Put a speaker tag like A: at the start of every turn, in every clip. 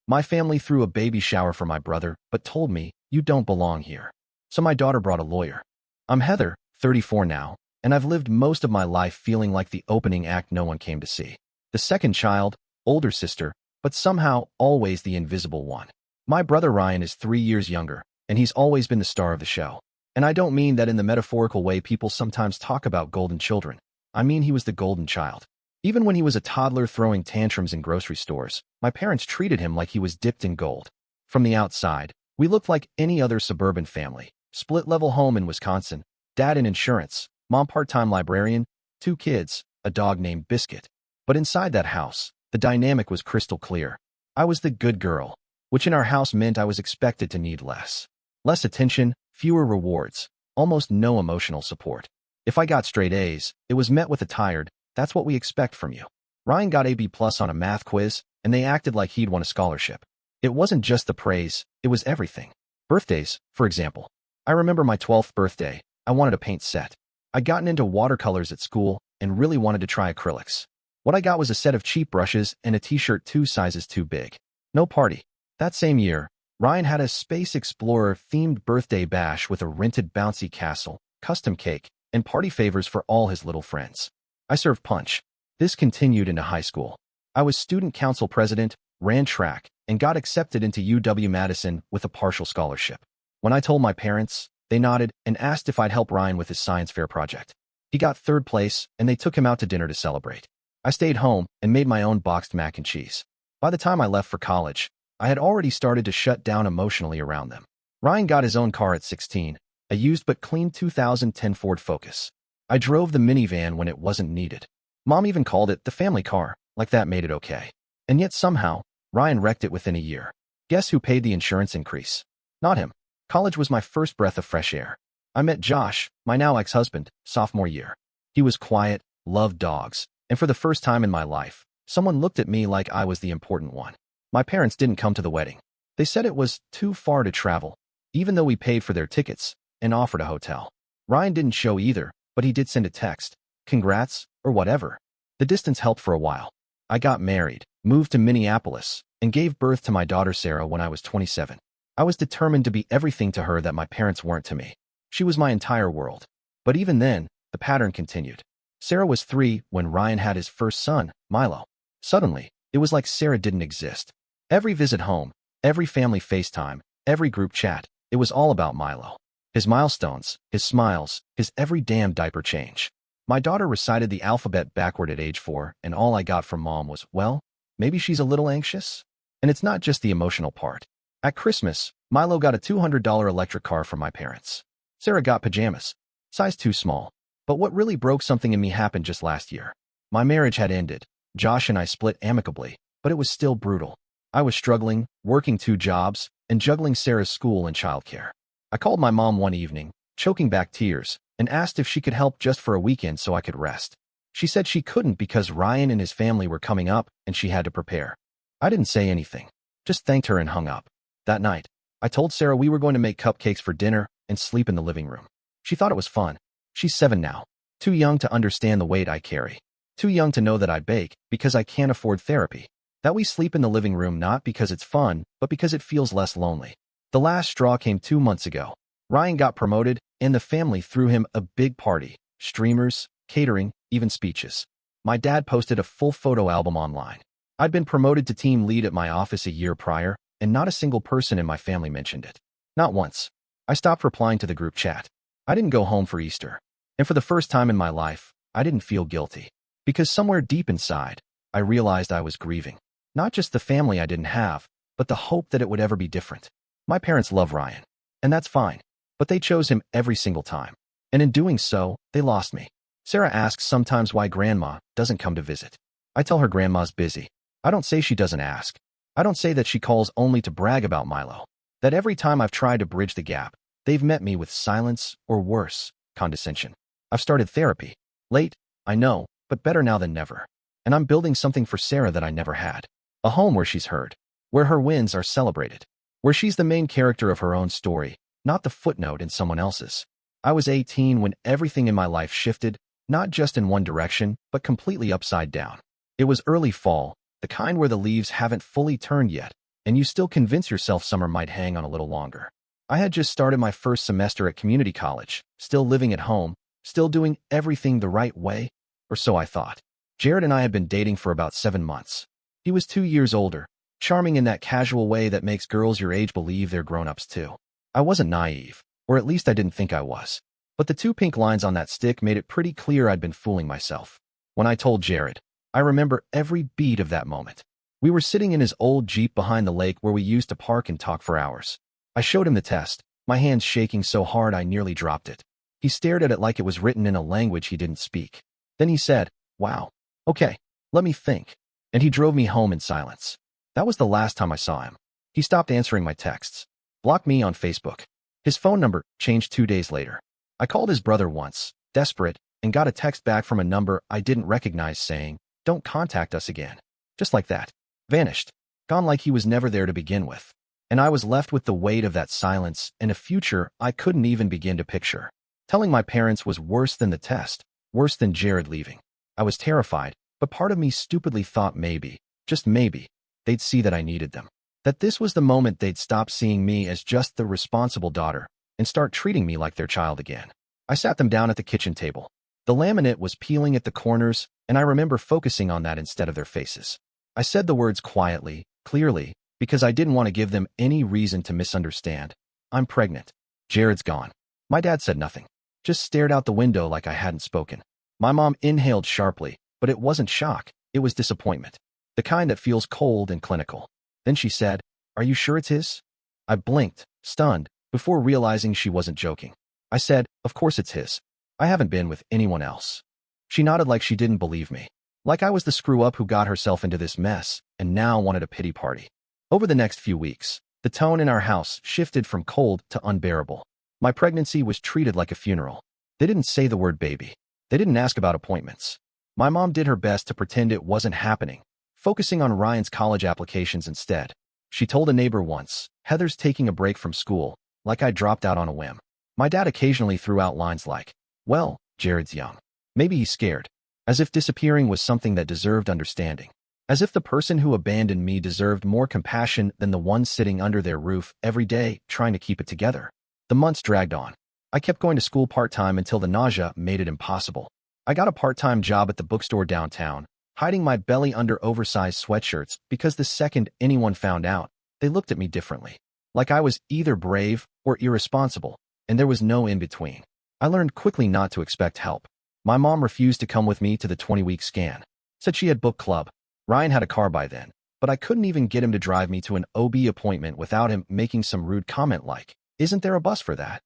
A: My family threw a baby shower for my brother, but told me, you don't belong here. So my daughter brought a lawyer. I'm Heather, 34 now, and I've lived most of my life feeling like the opening act no one came to see. The second child, older sister, but somehow always the invisible one. My brother Ryan is 3 years younger, and he's always been the star of the show. And I don't mean that in the metaphorical way people sometimes talk about golden children. I mean he was the golden child. Even when he was a toddler throwing tantrums in grocery stores, my parents treated him like he was dipped in gold. From the outside, we looked like any other suburban family. Split-level home in Wisconsin, dad in insurance, mom part-time librarian, 2 kids, a dog named Biscuit. But inside that house, the dynamic was crystal clear. I was the good girl, which in our house meant I was expected to need less. Less attention, fewer rewards, almost no emotional support. If I got straight A's, it was met with a tired, "That's what we expect from you." Ryan got a B+ on a math quiz, and they acted like he'd won a scholarship. It wasn't just the praise, it was everything. Birthdays, for example. I remember my 12th birthday. I wanted a paint set. I'd gotten into watercolors at school and really wanted to try acrylics. What I got was a set of cheap brushes and a t-shirt 2 sizes too big. No party. That same year, Ryan had a Space Explorer-themed birthday bash with a rented bouncy castle, custom cake, and party favors for all his little friends. I served punch. This continued into high school. I was student council president, ran track, and got accepted into UW-Madison with a partial scholarship. When I told my parents, they nodded and asked if I'd help Ryan with his science fair project. He got 3rd place, and they took him out to dinner to celebrate. I stayed home and made my own boxed mac and cheese. By the time I left for college, I had already started to shut down emotionally around them. Ryan got his own car at 16, a used but clean 2010 Ford Focus. I drove the minivan when it wasn't needed. Mom even called it the family car, like that made it okay. And yet somehow, Ryan wrecked it within a year. Guess who paid the insurance increase? Not him. College was my first breath of fresh air. I met Josh, my now ex-husband, sophomore year. He was quiet, loved dogs, and for the first time in my life, someone looked at me like I was the important one. My parents didn't come to the wedding. They said it was too far to travel, even though we paid for their tickets and offered a hotel. Ryan didn't show either, but he did send a text, congrats, or whatever. The distance helped for a while. I got married, moved to Minneapolis, and gave birth to my daughter Sarah when I was 27. I was determined to be everything to her that my parents weren't to me. She was my entire world. But even then, the pattern continued. Sarah was 3 when Ryan had his first son, Milo. Suddenly, it was like Sarah didn't exist. Every visit home, every family FaceTime, every group chat, it was all about Milo. His milestones, his smiles, his every damn diaper change. My daughter recited the alphabet backward at age 4, and all I got from Mom was, well, maybe she's a little anxious? And it's not just the emotional part. At Christmas, Milo got a $200 electric car from my parents. Sarah got pajamas, size too small. But what really broke something in me happened just last year. My marriage had ended. Josh and I split amicably, but it was still brutal. I was struggling, working 2 jobs, and juggling Sarah's school and childcare. I called my mom one evening, choking back tears, and asked if she could help just for a weekend so I could rest. She said she couldn't because Ryan and his family were coming up and she had to prepare. I didn't say anything, just thanked her and hung up. That night, I told Sarah we were going to make cupcakes for dinner and sleep in the living room. She thought it was fun. She's 7 now, too young to understand the weight I carry, too young to know that I bake because I can't afford therapy, that we sleep in the living room not because it's fun, but because it feels less lonely. The last straw came 2 months ago. Ryan got promoted, and the family threw him a big party, streamers, catering, even speeches. My dad posted a full photo album online. I'd been promoted to team lead at my office a year prior, and not a single person in my family mentioned it. Not once. I stopped replying to the group chat. I didn't go home for Easter. And for the first time in my life, I didn't feel guilty. Because somewhere deep inside, I realized I was grieving. Not just the family I didn't have, but the hope that it would ever be different. My parents love Ryan, and that's fine. But they chose him every single time. And in doing so, they lost me. Sarah asks sometimes why Grandma doesn't come to visit. I tell her Grandma's busy. I don't say she doesn't ask. I don't say that she calls only to brag about Milo. That every time I've tried to bridge the gap, they've met me with silence or worse, condescension. I've started therapy. Late, I know, but better now than never. And I'm building something for Sarah that I never had. A home where she's heard. Where her wins are celebrated. Where she's the main character of her own story, not the footnote in someone else's. I was 18 when everything in my life shifted, not just in one direction, but completely upside down. It was early fall, the kind where the leaves haven't fully turned yet, and you still convince yourself summer might hang on a little longer. I had just started my first semester at community college, still living at home, still doing everything the right way, or so I thought. Jared and I had been dating for about 7 months. He was 2 years older, charming in that casual way that makes girls your age believe they're grown-ups too. I wasn't naive, or at least I didn't think I was. But the 2 pink lines on that stick made it pretty clear I'd been fooling myself. When I told Jared, I remember every beat of that moment. We were sitting in his old Jeep behind the lake where we used to park and talk for hours. I showed him the test, my hands shaking so hard I nearly dropped it. He stared at it like it was written in a language he didn't speak. Then he said, "Wow. Okay, let me think." And he drove me home in silence. That was the last time I saw him. He stopped answering my texts, blocked me on Facebook. His phone number changed 2 days later. I called his brother once, desperate, and got a text back from a number I didn't recognize saying, "Don't contact us again." Just like that. Vanished. Gone like he was never there to begin with. And I was left with the weight of that silence and a future I couldn't even begin to picture. Telling my parents was worse than the test, worse than Jared leaving. I was terrified, but part of me stupidly thought maybe, just maybe, they'd see that I needed them. That this was the moment they'd stop seeing me as just the responsible daughter and start treating me like their child again. I sat them down at the kitchen table. The laminate was peeling at the corners, and I remember focusing on that instead of their faces. I said the words quietly, clearly, because I didn't want to give them any reason to misunderstand. "I'm pregnant. Jared's gone." My dad said nothing, just stared out the window like I hadn't spoken. My mom inhaled sharply, but it wasn't shock, it was disappointment. The kind that feels cold and clinical. Then she said, "Are you sure it's his?" I blinked, stunned, before realizing she wasn't joking. I said, "Of course it's his. I haven't been with anyone else." She nodded like she didn't believe me, like I was the screw-up who got herself into this mess and now wanted a pity party. Over the next few weeks, the tone in our house shifted from cold to unbearable. My pregnancy was treated like a funeral. They didn't say the word baby. They didn't ask about appointments. My mom did her best to pretend it wasn't happening, focusing on Ryan's college applications instead. She told a neighbor once, "Heather's taking a break from school," like I dropped out on a whim. My dad occasionally threw out lines like, "Well, Jared's young. Maybe he's scared," as if disappearing was something that deserved understanding. As if the person who abandoned me deserved more compassion than the one sitting under their roof every day trying to keep it together. The months dragged on. I kept going to school part-time until the nausea made it impossible. I got a part-time job at the bookstore downtown, hiding my belly under oversized sweatshirts because the second anyone found out, they looked at me differently. Like I was either brave or irresponsible, and there was no in-between. I learned quickly not to expect help. My mom refused to come with me to the 20-week scan. Said she had book club. Ryan had a car by then, but I couldn't even get him to drive me to an OB appointment without him making some rude comment like, "Isn't there a bus for that?"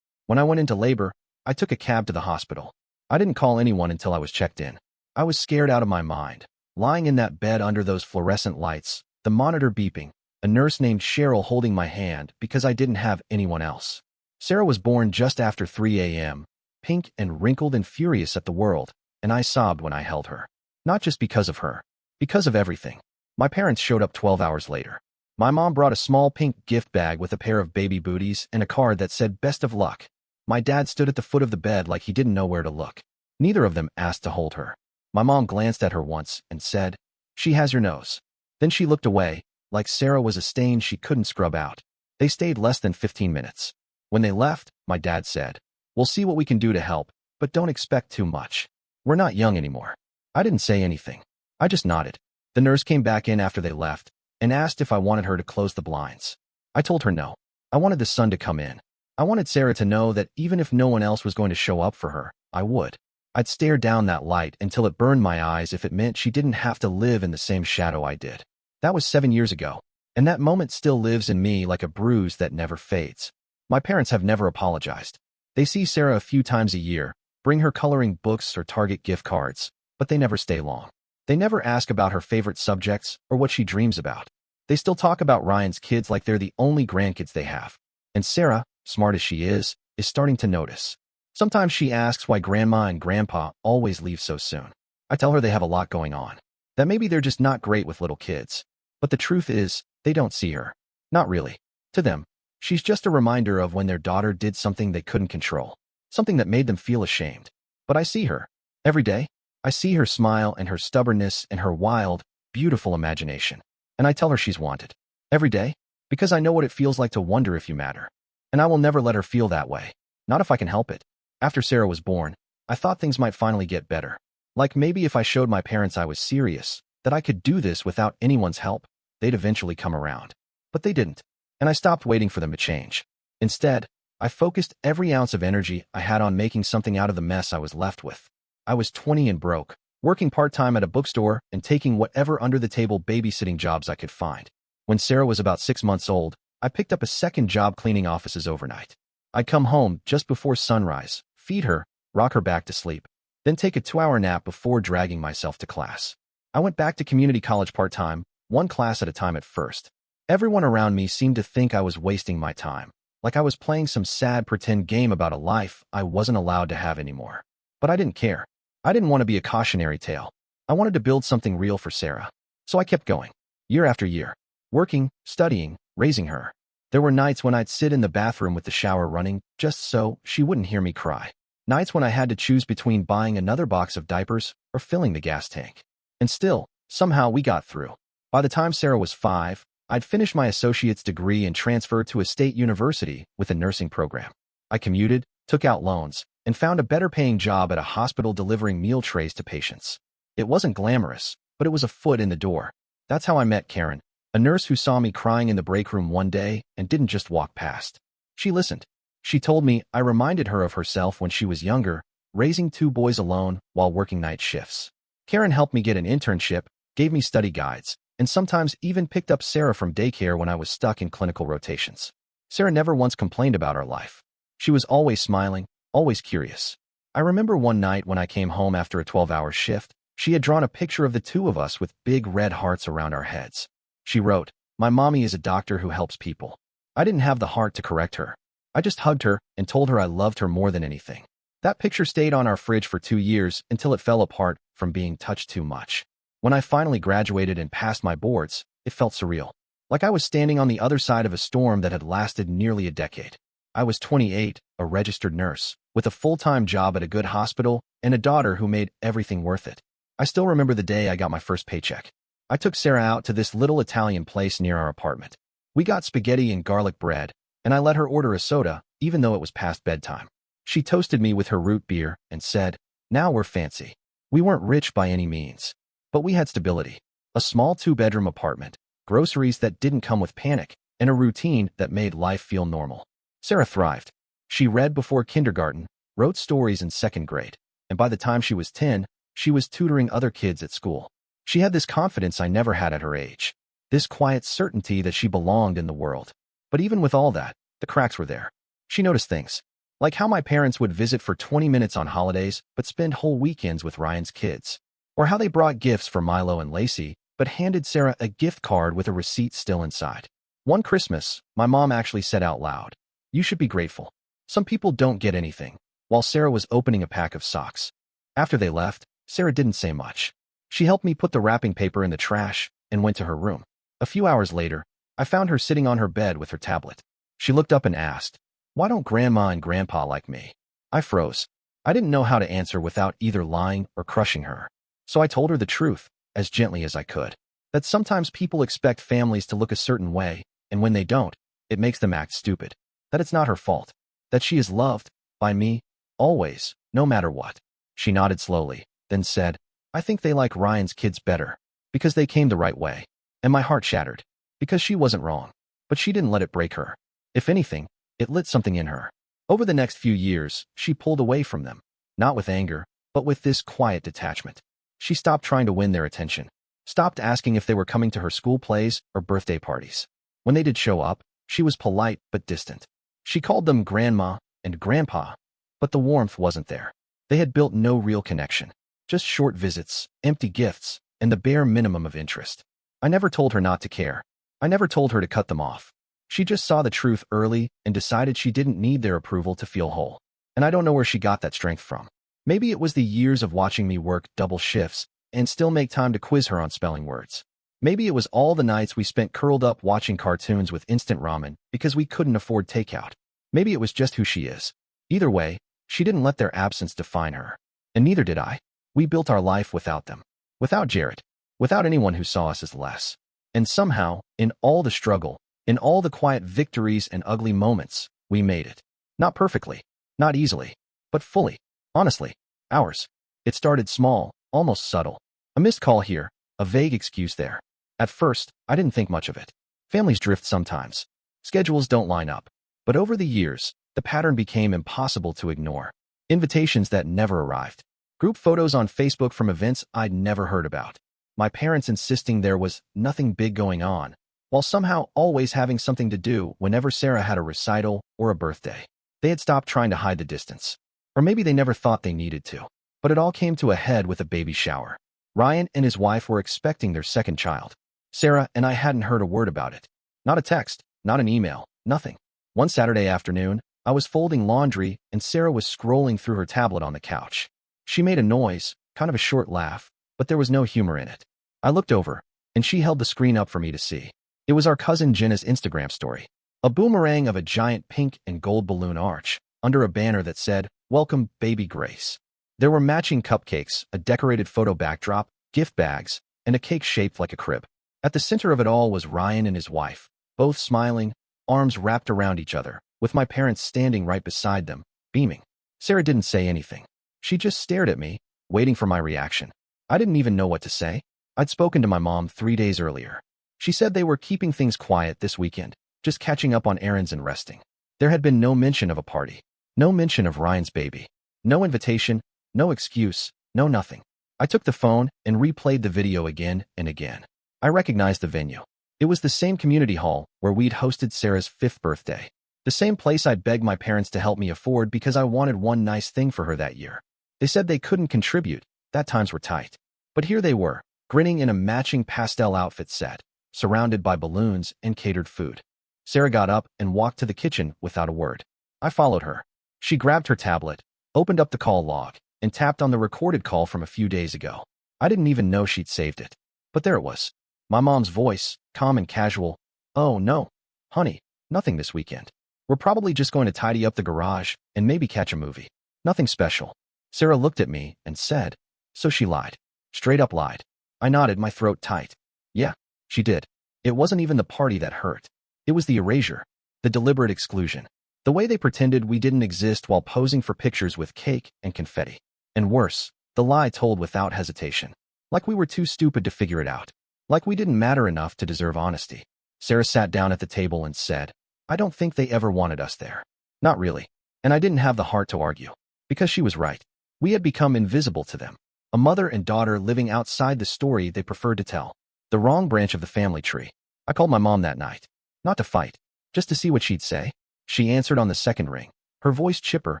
A: When I went into labor, I took a cab to the hospital. I didn't call anyone until I was checked in. I was scared out of my mind, lying in that bed under those fluorescent lights, the monitor beeping, a nurse named Cheryl holding my hand because I didn't have anyone else. Sarah was born just after 3 a.m., pink and wrinkled and furious at the world, and I sobbed when I held her. Not just because of her. Because of everything. My parents showed up 12 hours later. My mom brought a small pink gift bag with a pair of baby booties and a card that said "Best of luck." My dad stood at the foot of the bed like he didn't know where to look. Neither of them asked to hold her. My mom glanced at her once and said, "She has your nose." Then she looked away, like Sarah was a stain she couldn't scrub out. They stayed less than 15 minutes. When they left, my dad said, "We'll see what we can do to help, but don't expect too much. We're not young anymore." I didn't say anything. I just nodded. The nurse came back in after they left and asked if I wanted her to close the blinds. I told her no. I wanted the sun to come in. I wanted Sarah to know that even if no one else was going to show up for her, I would. I'd stare down that light until it burned my eyes if it meant she didn't have to live in the same shadow I did. That was 7 years ago, and that moment still lives in me like a bruise that never fades. My parents have never apologized. They see Sarah a few times a year, bring her coloring books or Target gift cards, but they never stay long. They never ask about her favorite subjects or what she dreams about. They still talk about Ryan's kids like they're the only grandkids they have. And Sarah, smart as she is starting to notice. Sometimes she asks why Grandma and Grandpa always leave so soon. I tell her they have a lot going on. That maybe they're just not great with little kids. But the truth is, they don't see her. Not really. To them, she's just a reminder of when their daughter did something they couldn't control. Something that made them feel ashamed. But I see her. Every day. I see her smile and her stubbornness and her wild, beautiful imagination. And I tell her she's wanted. Every day? Because I know what it feels like to wonder if you matter. And I will never let her feel that way. Not if I can help it. After Sarah was born, I thought things might finally get better. Like maybe if I showed my parents I was serious, that I could do this without anyone's help, they'd eventually come around. But they didn't. And I stopped waiting for them to change. Instead, I focused every ounce of energy I had on making something out of the mess I was left with. I was 20 and broke, working part-time at a bookstore and taking whatever under-the-table babysitting jobs I could find. When Sarah was about 6 months old, I picked up a second job cleaning offices overnight. I'd come home just before sunrise, feed her, rock her back to sleep, then take a 2-hour nap before dragging myself to class. I went back to community college part-time, one class at a time at first. Everyone around me seemed to think I was wasting my time, like I was playing some sad pretend game about a life I wasn't allowed to have anymore. But I didn't care. I didn't want to be a cautionary tale. I wanted to build something real for Sarah. So I kept going, year after year, working, studying, raising her. There were nights when I'd sit in the bathroom with the shower running just so she wouldn't hear me cry. Nights when I had to choose between buying another box of diapers or filling the gas tank. And still, somehow we got through. By the time Sarah was 5, I'd finished my associate's degree and transferred to a state university with a nursing program. I commuted, took out loans, and found a better-paying job at a hospital delivering meal trays to patients. It wasn't glamorous, but it was a foot in the door. That's how I met Karen, a nurse who saw me crying in the break room one day and didn't just walk past. She listened. She told me I reminded her of herself when she was younger, raising 2 boys alone while working night shifts. Karen helped me get an internship, gave me study guides, and sometimes even picked up Sarah from daycare when I was stuck in clinical rotations. Sarah never once complained about her life. She was always smiling, always curious. I remember one night when I came home after a 12-hour shift, she had drawn a picture of the 2 of us with big red hearts around our heads. She wrote, "My mommy is a doctor who helps people." I didn't have the heart to correct her. I just hugged her and told her I loved her more than anything. That picture stayed on our fridge for 2 years until it fell apart from being touched too much. When I finally graduated and passed my boards, it felt surreal. Like I was standing on the other side of a storm that had lasted nearly a decade. I was 28, a registered nurse, with a full-time job at a good hospital and a daughter who made everything worth it. I still remember the day I got my first paycheck. I took Sarah out to this little Italian place near our apartment. We got spaghetti and garlic bread, and I let her order a soda, even though it was past bedtime. She toasted me with her root beer and said, "Now we're fancy." We weren't rich by any means, but we had stability. A small 2-bedroom apartment, groceries that didn't come with panic, and a routine that made life feel normal. Sarah thrived. She read before kindergarten, wrote stories in 2nd grade, and by the time she was 10, she was tutoring other kids at school. She had this confidence I never had at her age, this quiet certainty that she belonged in the world. But even with all that, the cracks were there. She noticed things, like how my parents would visit for 20 minutes on holidays but spend whole weekends with Ryan's kids, or how they brought gifts for Milo and Lacey but handed Sarah a gift card with a receipt still inside. One Christmas, my mom actually said out loud, "You should be grateful. Some people don't get anything," while Sarah was opening a pack of socks. After they left, Sarah didn't say much. She helped me put the wrapping paper in the trash and went to her room. A few hours later, I found her sitting on her bed with her tablet. She looked up and asked, "Why don't Grandma and Grandpa like me?" I froze. I didn't know how to answer without either lying or crushing her. So I told her the truth, as gently as I could, that sometimes people expect families to look a certain way, and when they don't, it makes them act stupid. That it's not her fault. That she is loved, by me, always, no matter what. She nodded slowly, then said, "I think they like Ryan's kids better, because they came the right way." And my heart shattered, because she wasn't wrong. But she didn't let it break her. If anything, it lit something in her. Over the next few years, she pulled away from them, not with anger, but with this quiet detachment. She stopped trying to win their attention, stopped asking if they were coming to her school plays or birthday parties. When they did show up, she was polite but distant. She called them Grandma and Grandpa, but the warmth wasn't there. They had built no real connection, just short visits, empty gifts, and the bare minimum of interest. I never told her not to care. I never told her to cut them off. She just saw the truth early and decided she didn't need their approval to feel whole. And I don't know where she got that strength from. Maybe it was the years of watching me work double shifts and still make time to quiz her on spelling words. Maybe it was all the nights we spent curled up watching cartoons with instant ramen because we couldn't afford takeout. Maybe it was just who she is. Either way, she didn't let their absence define her. And neither did I. We built our life without them. Without Jared. Without anyone who saw us as less. And somehow, in all the struggle, in all the quiet victories and ugly moments, we made it. Not perfectly, not easily, but fully. Honestly, ours. It started small, almost subtle. A missed call here, a vague excuse there. At first, I didn't think much of it. Families drift sometimes. Schedules don't line up. But over the years, the pattern became impossible to ignore. Invitations that never arrived. Group photos on Facebook from events I'd never heard about. My parents insisting there was nothing big going on, while somehow always having something to do whenever Sarah had a recital or a birthday. They had stopped trying to hide the distance. Or maybe they never thought they needed to. But it all came to a head with a baby shower. Ryan and his wife were expecting their second child. Sarah and I hadn't heard a word about it. Not a text, not an email, nothing. One Saturday afternoon, I was folding laundry and Sarah was scrolling through her tablet on the couch. She made a noise, kind of a short laugh, but there was no humor in it. I looked over, and she held the screen up for me to see. It was our cousin Jenna's Instagram story. A boomerang of a giant pink and gold balloon arch, under a banner that said, "Welcome, baby Grace." There were matching cupcakes, a decorated photo backdrop, gift bags, and a cake shaped like a crib. At the center of it all was Ryan and his wife, both smiling, arms wrapped around each other, with my parents standing right beside them, beaming. Sarah didn't say anything. She just stared at me, waiting for my reaction. I didn't even know what to say. I'd spoken to my mom 3 days earlier. She said they were keeping things quiet this weekend, just catching up on errands and resting. There had been no mention of a party, no mention of Ryan's baby, no invitation, no excuse, no nothing. I took the phone and replayed the video again and again. I recognized the venue. It was the same community hall where we'd hosted Sarah's 5th birthday. The same place I'd begged my parents to help me afford because I wanted one nice thing for her that year. They said they couldn't contribute, that times were tight. But here they were, grinning in a matching pastel outfit set, surrounded by balloons and catered food. Sarah got up and walked to the kitchen without a word. I followed her. She grabbed her tablet, opened up the call log, and tapped on the recorded call from a few days ago. I didn't even know she'd saved it. But there it was. My mom's voice, calm and casual. "Oh, no. Honey, nothing this weekend. We're probably just going to tidy up the garage and maybe catch a movie. Nothing special." Sarah looked at me and said, "So she lied. Straight up lied." I nodded, my throat tight. Yeah, she did. It wasn't even the party that hurt. It was the erasure, the deliberate exclusion, the way they pretended we didn't exist while posing for pictures with cake and confetti. And worse, the lie told without hesitation. Like we were too stupid to figure it out. Like we didn't matter enough to deserve honesty. Sarah sat down at the table and said, "I don't think they ever wanted us there. Not really." And I didn't have the heart to argue. Because she was right. We had become invisible to them. A mother and daughter living outside the story they preferred to tell. The wrong branch of the family tree. I called my mom that night. Not to fight. Just to see what she'd say. She answered on the second ring. Her voice chipper,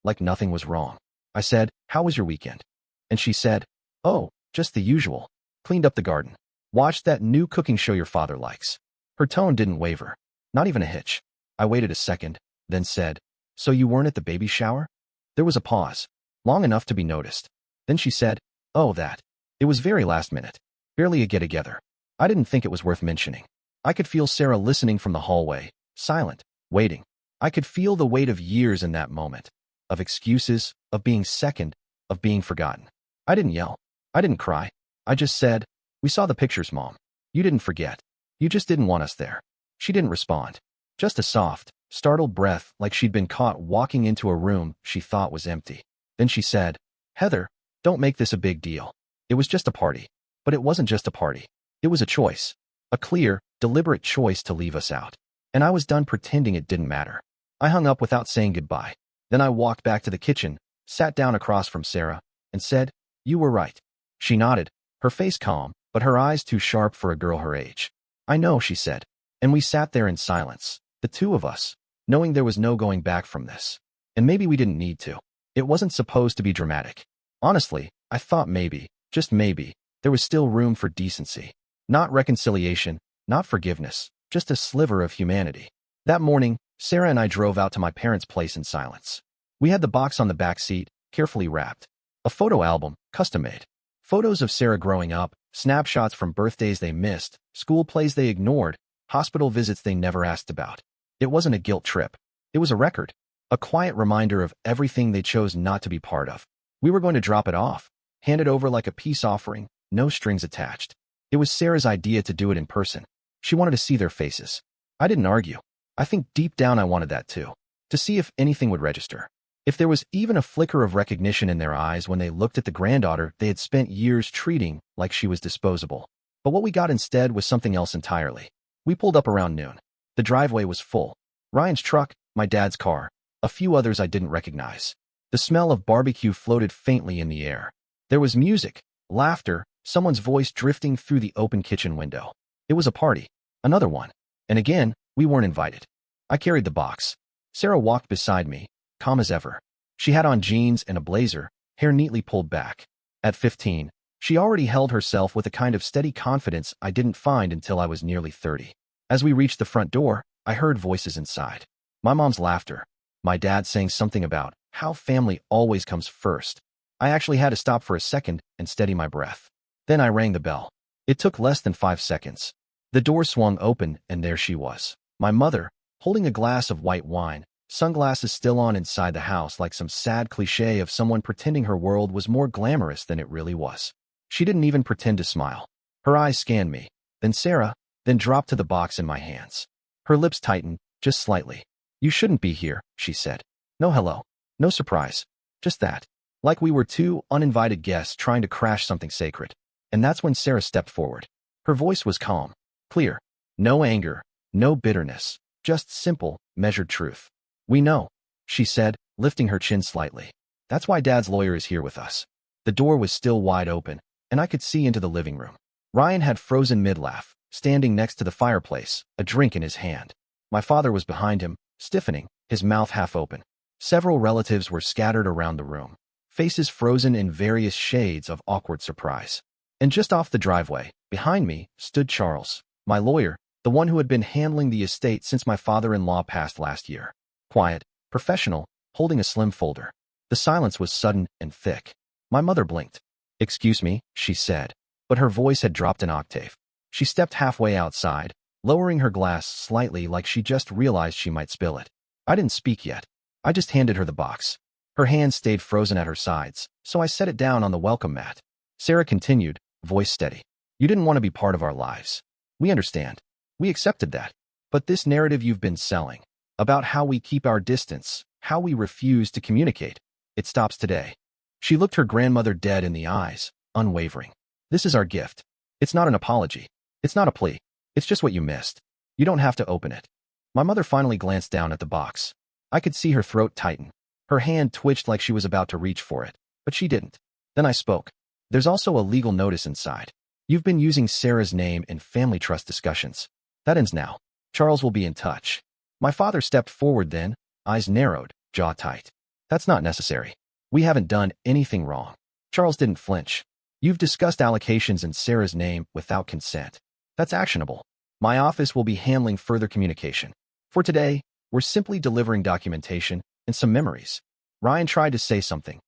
A: like nothing was wrong. I said, "How was your weekend?" And she said, "Oh, just the usual. Cleaned up the garden. Watched that new cooking show your father likes." Her tone didn't waver. Not even a hitch. I waited a second, then said, "So you weren't at the baby shower?" There was a pause. Long enough to be noticed. Then she said, "Oh, that. It was very last minute. Barely a get-together." I didn't think it was worth mentioning. I could feel Sarah listening from the hallway, silent, waiting. I could feel the weight of years in that moment. Of excuses, of being second, of being forgotten. I didn't yell. I didn't cry. I just said, "We saw the pictures, Mom. You didn't forget. You just didn't want us there." She didn't respond. Just a soft, startled breath like she'd been caught walking into a room she thought was empty. Then she said, "Heather, don't make this a big deal. It was just a party." But it wasn't just a party. It was a choice. A clear, deliberate choice to leave us out. And I was done pretending it didn't matter. I hung up without saying goodbye. Then I walked back to the kitchen, sat down across from Sarah, and said, "You were right." She nodded, her face calm, but her eyes too sharp for a girl her age. "I know," she said. And we sat there in silence, the two of us, knowing there was no going back from this. And maybe we didn't need to. It wasn't supposed to be dramatic. Honestly, I thought maybe, just maybe, there was still room for decency. Not reconciliation, not forgiveness, just a sliver of humanity. That morning, Sarah and I drove out to my parents' place in silence. We had the box on the back seat, carefully wrapped. A photo album, custom-made. Photos of Sarah growing up, snapshots from birthdays they missed, school plays they ignored, hospital visits they never asked about. It wasn't a guilt trip. It was a record. A quiet reminder of everything they chose not to be part of. We were going to drop it off, hand it over like a peace offering, no strings attached. It was Sarah's idea to do it in person. She wanted to see their faces. I didn't argue. I think deep down I wanted that too. To see if anything would register. If there was even a flicker of recognition in their eyes when they looked at the granddaughter they had spent years treating like she was disposable. But what we got instead was something else entirely. We pulled up around noon. The driveway was full. Ryan's truck, my dad's car, a few others I didn't recognize. The smell of barbecue floated faintly in the air. There was music, laughter, someone's voice drifting through the open kitchen window. It was a party. Another one. And again, we weren't invited. I carried the box. Sarah walked beside me, calm as ever. She had on jeans and a blazer, hair neatly pulled back. At 15, she already held herself with a kind of steady confidence I didn't find until I was nearly 30. As we reached the front door, I heard voices inside. My mom's laughter. My dad saying something about how family always comes first. I actually had to stop for a second and steady my breath. Then I rang the bell. It took less than 5 seconds. The door swung open and there she was. My mother, holding a glass of white wine, sunglasses still on inside the house like some sad cliche of someone pretending her world was more glamorous than it really was. She didn't even pretend to smile. Her eyes scanned me, then Sarah, then dropped to the box in my hands. Her lips tightened, just slightly. "You shouldn't be here," she said. "No hello. No surprise. Just that." Like we were two uninvited guests trying to crash something sacred. And that's when Sarah stepped forward. Her voice was calm, clear. No anger, no bitterness, just simple, measured truth. "We know," she said, lifting her chin slightly. "That's why Dad's lawyer is here with us." The door was still wide open, and I could see into the living room. Ryan had frozen mid-laugh, standing next to the fireplace, a drink in his hand. My father was behind him, stiffening, his mouth half open. Several relatives were scattered around the room, faces frozen in various shades of awkward surprise. And just off the driveway, behind me, stood Charles, my lawyer, the one who had been handling the estate since my father-in-law passed last year. Quiet, professional, holding a slim folder. The silence was sudden and thick. My mother blinked. "Excuse me," she said, but her voice had dropped an octave. She stepped halfway outside, lowering her glass slightly like she just realized she might spill it. I didn't speak yet. I just handed her the box. Her hands stayed frozen at her sides, so I set it down on the welcome mat. Sarah continued, voice steady. "You didn't want to be part of our lives. We understand. We accepted that. But this narrative you've been selling, about how we keep our distance, how we refuse to communicate, it stops today." She looked her grandmother dead in the eyes, unwavering. "This is our gift. It's not an apology. It's not a plea. It's just what you missed. You don't have to open it." My mother finally glanced down at the box. I could see her throat tighten. Her hand twitched like she was about to reach for it, but she didn't. Then I spoke. "There's also a legal notice inside. You've been using Sarah's name in family trust discussions. That ends now. Charles will be in touch." My father stepped forward then, eyes narrowed, jaw tight. "That's not necessary. We haven't done anything wrong." Charles didn't flinch. "You've discussed allocations in Sarah's name without consent. That's actionable. My office will be handling further communication. For today, we're simply delivering documentation and some memories." Ryan tried to say something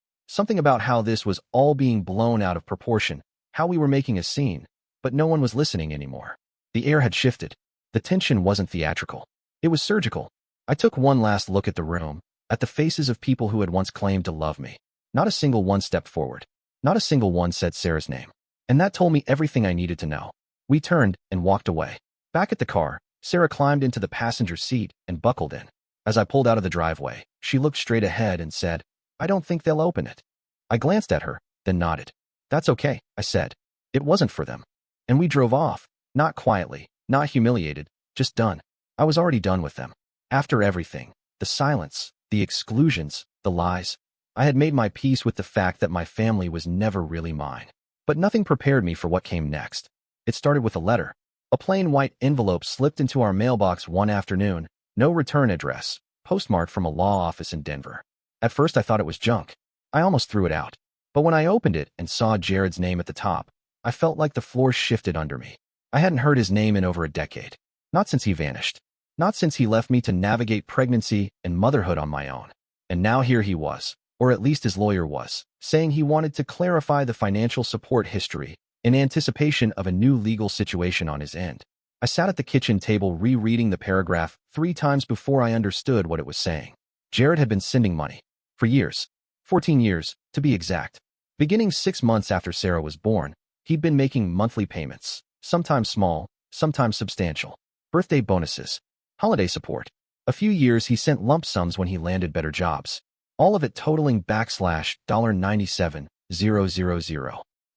A: about how this was all being blown out of proportion, how we were making a scene, but no one was listening anymore. The air had shifted. The tension wasn't theatrical. It was surgical. I took one last look at the room, at the faces of people who had once claimed to love me. Not a single one stepped forward. Not a single one said Sarah's name. And that told me everything I needed to know. We turned and walked away. Back at the car, Sarah climbed into the passenger seat and buckled in. As I pulled out of the driveway, she looked straight ahead and said, "I don't think they'll open it." I glanced at her, then nodded. "That's okay," I said. It wasn't for them. And we drove off, not quietly, not humiliated, just done. I was already done with them. After everything, the silence, the exclusions, the lies, I had made my peace with the fact that my family was never really mine. But nothing prepared me for what came next. It started with a letter. A plain white envelope slipped into our mailbox one afternoon, no return address, postmarked from a law office in Denver. At first I thought it was junk. I almost threw it out. But when I opened it and saw Jared's name at the top, I felt like the floor shifted under me. I hadn't heard his name in over a decade. Not since he vanished. Not since he left me to navigate pregnancy and motherhood on my own. And now here he was, or at least his lawyer was, saying he wanted to clarify the financial support history in anticipation of a new legal situation on his end. I sat at the kitchen table rereading the paragraph 3 times before I understood what it was saying. Jared had been sending money. For years. 14 years, to be exact. Beginning 6 months after Sarah was born, he'd been making monthly payments, sometimes small, sometimes substantial. Birthday bonuses. Holiday support. A few years he sent lump sums when he landed better jobs. All of it totaling $97,000.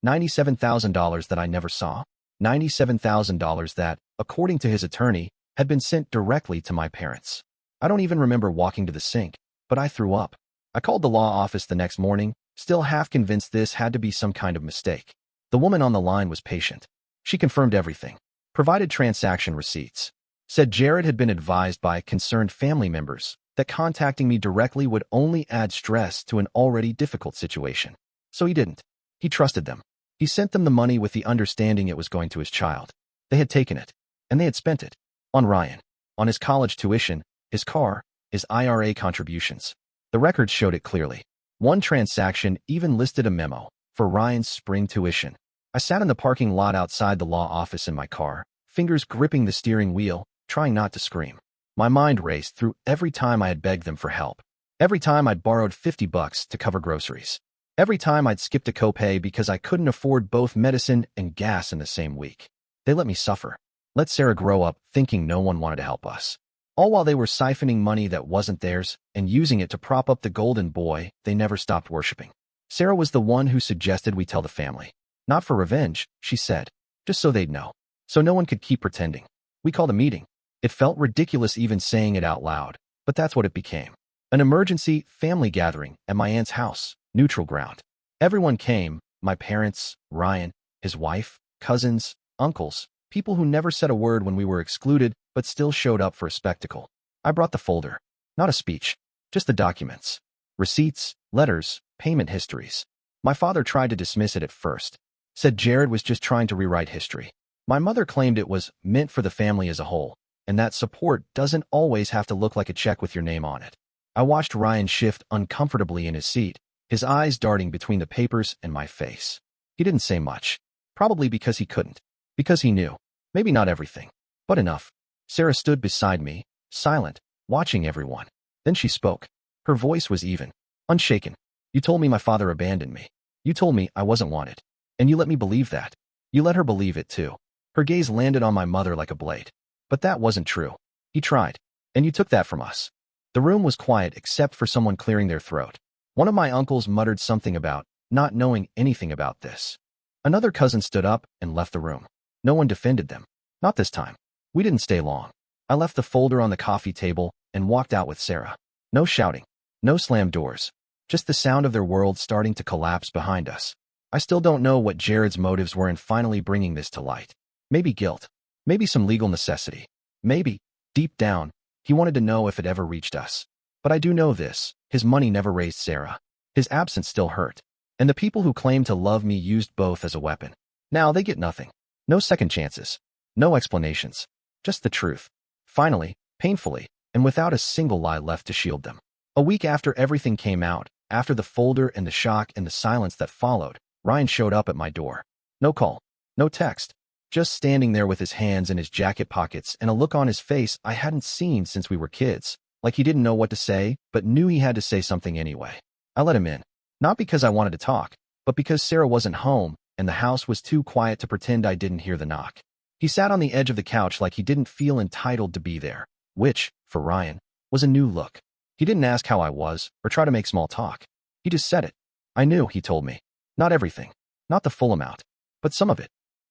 A: $97,000 that I never saw. $97,000 that, according to his attorney, had been sent directly to my parents. I don't even remember walking to the sink, but I threw up. I called the law office the next morning, still half convinced this had to be some kind of mistake. The woman on the line was patient. She confirmed everything, provided transaction receipts, said Jared had been advised by concerned family members that contacting me directly would only add stress to an already difficult situation. So he didn't. He trusted them. He sent them the money with the understanding it was going to his child. They had taken it, and they had spent it on Ryan, on his college tuition, his car, his IRA contributions. The records showed it clearly. One transaction even listed a memo for Ryan's spring tuition. I sat in the parking lot outside the law office in my car, fingers gripping the steering wheel, trying not to scream. My mind raced through every time I had begged them for help. Every time I'd borrowed $50 to cover groceries. Every time I'd skipped a copay because I couldn't afford both medicine and gas in the same week. They let me suffer. Let Sarah grow up thinking no one wanted to help us. All while they were siphoning money that wasn't theirs and using it to prop up the golden boy they never stopped worshiping. Sarah was the one who suggested we tell the family. Not for revenge, she said, just so they'd know. So no one could keep pretending. We called a meeting. It felt ridiculous even saying it out loud, but that's what it became. An emergency family gathering at my aunt's house, neutral ground. Everyone came, my parents, Ryan, his wife, cousins, uncles, people who never said a word when we were excluded but still showed up for a spectacle. I brought the folder. Not a speech, just the documents. Receipts, letters, payment histories. My father tried to dismiss it at first. Said Jared was just trying to rewrite history. My mother claimed it was meant for the family as a whole, and that support doesn't always have to look like a check with your name on it. I watched Ryan shift uncomfortably in his seat, his eyes darting between the papers and my face. He didn't say much, probably because he couldn't, because he knew. Maybe not everything, but enough. Sarah stood beside me, silent, watching everyone. Then she spoke. Her voice was even, unshaken. You told me my father abandoned me. You told me I wasn't wanted. And you let me believe that. You let her believe it too. Her gaze landed on my mother like a blade. But that wasn't true. He tried. And you took that from us. The room was quiet except for someone clearing their throat. One of my uncles muttered something about not knowing anything about this. Another cousin stood up and left the room. No one defended them. Not this time. We didn't stay long. I left the folder on the coffee table and walked out with Sarah. No shouting. No slammed doors. Just the sound of their world starting to collapse behind us. I still don't know what Jared's motives were in finally bringing this to light. Maybe guilt. Maybe some legal necessity. Maybe, deep down, he wanted to know if it ever reached us. But I do know this. His money never raised Sarah. His absence still hurt. And the people who claimed to love me used both as a weapon. Now they get nothing. No second chances. No explanations. Just the truth. Finally, painfully, and without a single lie left to shield them. A week after everything came out, after the folder and the shock and the silence that followed, Ryan showed up at my door. No call. No text. Just standing there with his hands in his jacket pockets and a look on his face I hadn't seen since we were kids. Like he didn't know what to say, but knew he had to say something anyway. I let him in. Not because I wanted to talk, but because Sarah wasn't home and the house was too quiet to pretend I didn't hear the knock. He sat on the edge of the couch like he didn't feel entitled to be there, which, for Ryan, was a new look. He didn't ask how I was or try to make small talk. He just said it. I knew, he told me. Not everything. Not the full amount. But some of it.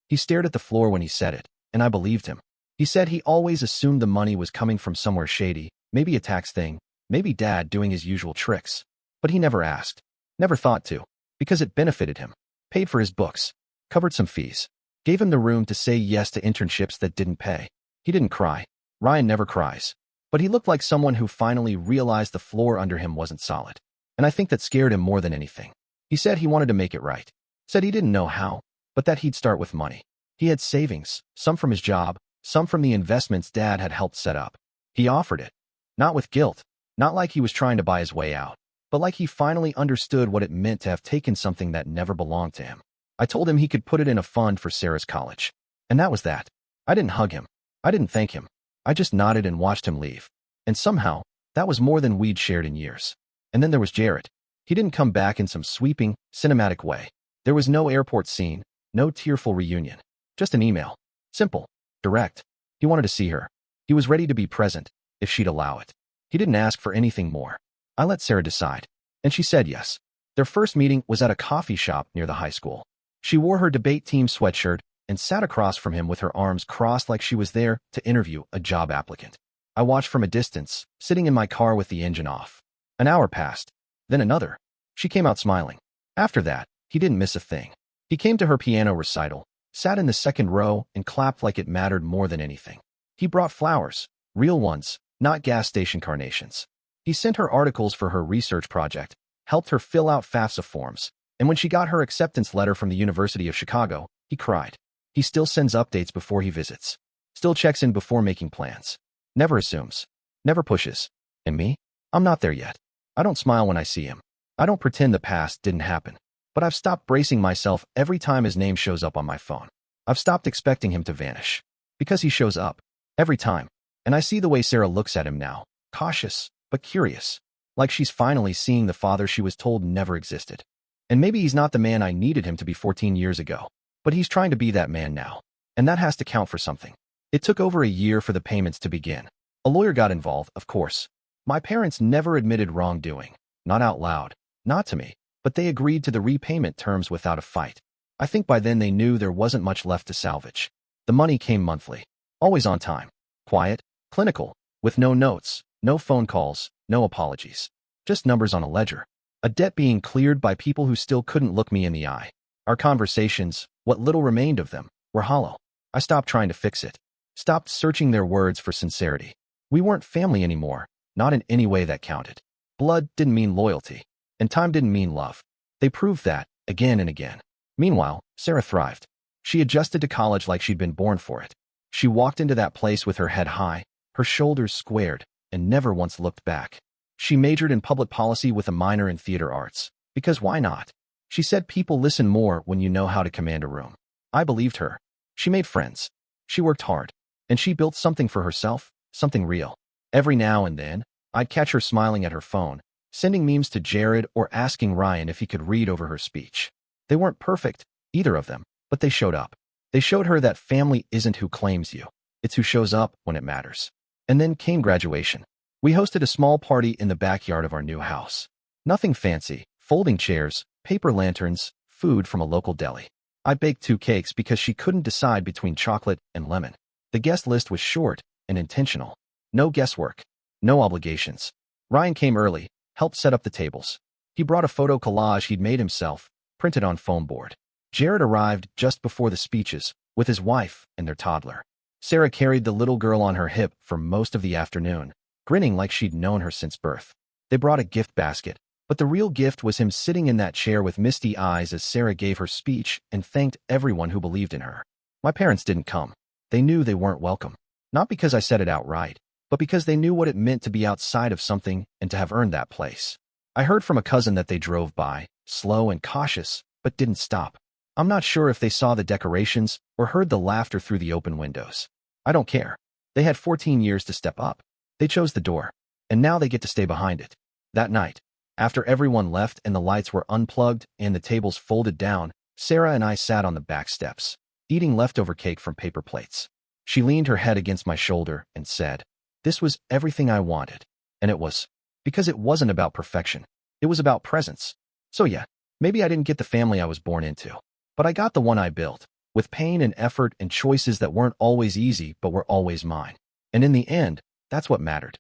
A: He stared at the floor when he said it, and I believed him. He said he always assumed the money was coming from somewhere shady, maybe a tax thing, maybe Dad doing his usual tricks. But he never asked. Never thought to. Because it benefited him. Paid for his books. Covered some fees. Gave him the room to say yes to internships that didn't pay. He didn't cry. Ryan never cries. But he looked like someone who finally realized the floor under him wasn't solid. And I think that scared him more than anything. He said he wanted to make it right. Said he didn't know how, but that he'd start with money. He had savings, some from his job, some from the investments Dad had helped set up. He offered it. Not with guilt. Not like he was trying to buy his way out. But like he finally understood what it meant to have taken something that never belonged to him. I told him he could put it in a fund for Sarah's college. And that was that. I didn't hug him. I didn't thank him. I just nodded and watched him leave. And somehow, that was more than we'd shared in years. And then there was Jared. He didn't come back in some sweeping, cinematic way. There was no airport scene, no tearful reunion. Just an email. Simple. direct. He wanted to see her. He was ready to be present, if she'd allow it. He didn't ask for anything more. I let Sarah decide, and she said yes. Their first meeting was at a coffee shop near the high school. She wore her debate team sweatshirt and sat across from him with her arms crossed like she was there to interview a job applicant. I watched from a distance, sitting in my car with the engine off. An hour passed, then another. She came out smiling. After that, he didn't miss a thing. He came to her piano recital, sat in the second row, and clapped like it mattered more than anything. He brought flowers, real ones, not gas station carnations. He sent her articles for her research project, helped her fill out FAFSA forms, and when she got her acceptance letter from the University of Chicago, he cried. He still sends updates before he visits. Still checks in before making plans. Never assumes. Never pushes. And me? I'm not there yet. I don't smile when I see him. I don't pretend the past didn't happen. But I've stopped bracing myself every time his name shows up on my phone. I've stopped expecting him to vanish. Because he shows up. Every time. And I see the way Sarah looks at him now. Cautious, but curious. Like she's finally seeing the father she was told never existed. And maybe he's not the man I needed him to be 14 years ago. But he's trying to be that man now. And that has to count for something. It took over a year for the payments to begin. A lawyer got involved, of course. My parents never admitted wrongdoing. Not out loud. Not to me. But they agreed to the repayment terms without a fight. I think by then they knew there wasn't much left to salvage. The money came monthly. Always on time. Quiet. Clinical. With no notes. No phone calls. No apologies. Just numbers on a ledger. A debt being cleared by people who still couldn't look me in the eye. Our conversations, what little remained of them, were hollow. I stopped trying to fix it. Stopped searching their words for sincerity. We weren't family anymore, not in any way that counted. Blood didn't mean loyalty, and time didn't mean love. They proved that, again and again. Meanwhile, Sarah thrived. She adjusted to college like she'd been born for it. She walked into that place with her head high, her shoulders squared, and never once looked back. She majored in public policy with a minor in theater arts. Because why not? She said people listen more when you know how to command a room. I believed her. She made friends. She worked hard. And she built something for herself, something real. Every now and then, I'd catch her smiling at her phone, sending memes to Jared or asking Ryan if he could read over her speech. They weren't perfect, either of them, but they showed up. They showed her that family isn't who claims you. It's who shows up when it matters. And then came graduation. We hosted a small party in the backyard of our new house. Nothing fancy, folding chairs, paper lanterns, food from a local deli. I baked 2 cakes because she couldn't decide between chocolate and lemon. The guest list was short and intentional. No guesswork. No obligations. Ryan came early, helped set up the tables. He brought a photo collage he'd made himself, printed on foam board. Jared arrived just before the speeches, with his wife and their toddler. Sarah carried the little girl on her hip for most of the afternoon, grinning like she'd known her since birth. They brought a gift basket, but the real gift was him sitting in that chair with misty eyes as Sarah gave her speech and thanked everyone who believed in her. My parents didn't come. They knew they weren't welcome. Not because I said it outright, but because they knew what it meant to be outside of something and to have earned that place. I heard from a cousin that they drove by, slow and cautious, but didn't stop. I'm not sure if they saw the decorations or heard the laughter through the open windows. I don't care. They had 14 years to step up. They chose the door, and now they get to stay behind it. That night, after everyone left and the lights were unplugged and the tables folded down, Sarah and I sat on the back steps, eating leftover cake from paper plates. She leaned her head against my shoulder and said, "This was everything I wanted." And it was. Because it wasn't about perfection. It was about presence. So yeah, maybe I didn't get the family I was born into. But I got the one I built, with pain and effort and choices that weren't always easy but were always mine. And in the end, that's what mattered.